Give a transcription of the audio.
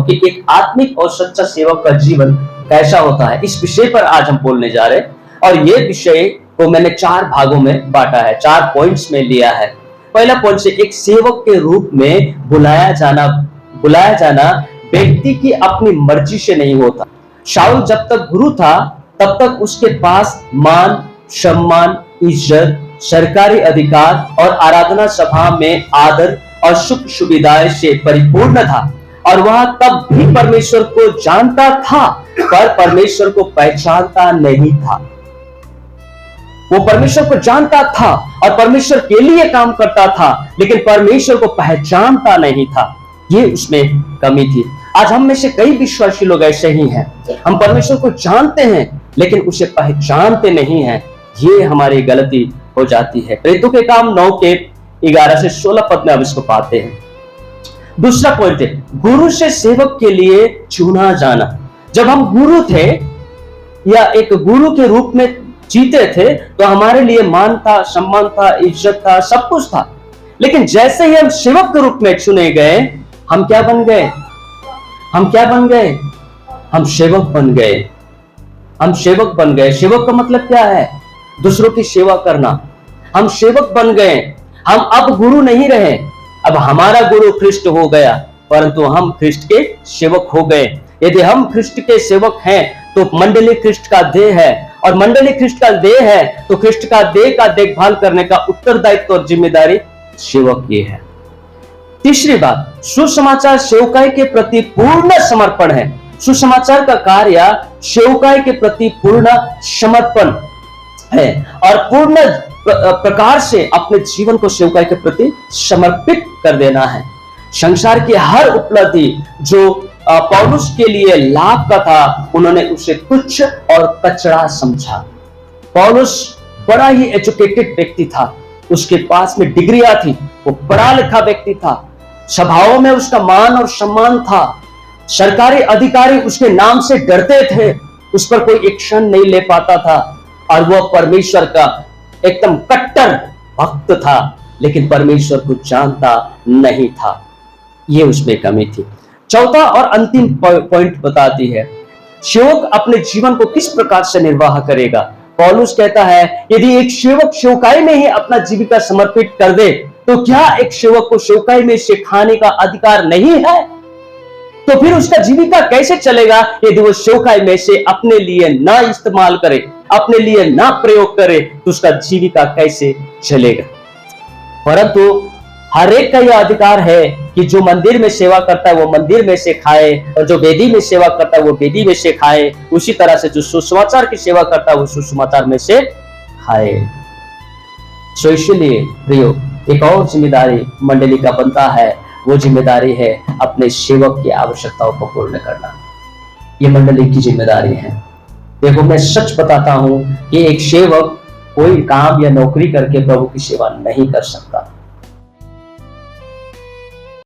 कि एक आत्मिक और सच्चा सेवक का जीवन कैसा होता है, इस विषय पर आज हम बोलने जा रहे हैं। और ये विषय को मैंने 4 भागों में बांटा है, 4 पॉइंट्स में लिया है। पहला पॉइंट से एक सेवक के रूप में बुलाया जाना व्यक्ति की अपनी मर्जी से नहीं होता। शाऊल जब तक गुरु था तब तक उसके पास मान, सम्मान, इज्जत, सरकारी अधिकार और आराधना सभा में आदर और सुख सुविधाएं से परिपूर्ण था, और वह तब भी परमेश्वर को जानता था पर परमेश्वर को पहचानता नहीं था। वो परमेश्वर को जानता था और परमेश्वर के लिए काम करता था, लेकिन परमेश्वर को पहचानता नहीं था। ये उसमें कमी थी। आज हम में से कई विश्वासी लोग ऐसे ही हैं। हम परमेश्वर को जानते हैं लेकिन उसे पहचानते नहीं हैं। ये हमारी गलती हो जाती है। प्रेरितों के काम 9 के 11 से 16 पद में अब इसको पाते हैं। दूसरा पॉइंट है गुरु से सेवक के लिए चुना जाना। जब हम गुरु थे या एक गुरु के रूप में जीते थे तो हमारे लिए मान था, सम्मान था, इज्जत था, सब कुछ था। लेकिन जैसे ही हम सेवक के रूप में चुने गए, हम क्या बन गए? हम सेवक बन गए। हम सेवक बन गए। सेवक का मतलब क्या है? दूसरों की सेवा करना। हम सेवक बन गए। हम अब गुरु नहीं रहे। अब हमारा गुरु ख्रिस्ट हो गया, परंतु हम ख्रिस्ट के सेवक हो गए। यदि हम ख्रिस्ट के सेवक हैं तो मंडली ख्रिस्ट का देह है, और मंडली ख्रिस्ट का देह है तो ख्रिस्ट का देह का देखभाल करने का उत्तरदायित्व और जिम्मेदारी सेवक की है। तीसरी बात, सुसमाचार सेवकाई के प्रति पूर्ण समर्पण है। सुसमाचार का कार्य सेवकाई के प्रति पूर्ण समर्पण है और पूर्ण प्रकार से अपने जीवन को सेवकाई के प्रति समर्पित कर देना है। संसार की हर उपलब्धि जो पौलुस के लिए लाभ का था, उन्होंने उसे तुच्छ और कचरा समझा। पौलुस बड़ा ही एजुकेटेड व्यक्ति था, उसके पास में डिग्रियां थी, वो पढ़ा लिखा व्यक्ति था, सभाओं में उसका मान और सम्मान था, सरकारी अधिकारी उसके नाम से डरते थे, उस पर कोई एक्शन नहीं ले पाता था, और वह परमेश्वर का एकदम कट्टर भक्त था, लेकिन परमेश्वर को जानता नहीं था। यह उसमें कमी थी। चौथा और अंतिम पॉइंट बताती है सेवक अपने जीवन को किस प्रकार से निर्वाह करेगा। पौलुस कहता है यदि एक सेवक सेवकाई में ही अपना जीविका समर्पित कर दे तो क्या एक सेवक को सेवकाई में से खाने का अधिकार नहीं है? तो फिर उसका जीविका कैसे चलेगा यदि वो सेवकाई में से अपने लिए ना इस्तेमाल करे, अपने लिए ना प्रयोग करे, तो उसका जीविका कैसे चलेगा? परंतु हर एक का यह अधिकार है कि जो मंदिर में सेवा करता है वो मंदिर में से खाए, और जो वेदी में सेवा करता है वो वेदी में से खाए। उसी तरह से जो सुसमाचार की सेवा करता है वो सुसमाचार में से खाए। सो इसलिए प्रियो, एक और जिम्मेदारी मंडली का बनता है, वो जिम्मेदारी है अपने सेवक की आवश्यकताओं को पूर्ण करना। ये मंडली की जिम्मेदारी है। देखो, मैं सच बताता हूं कि एक सेवक कोई काम या नौकरी करके प्रभु की सेवा नहीं कर सकता।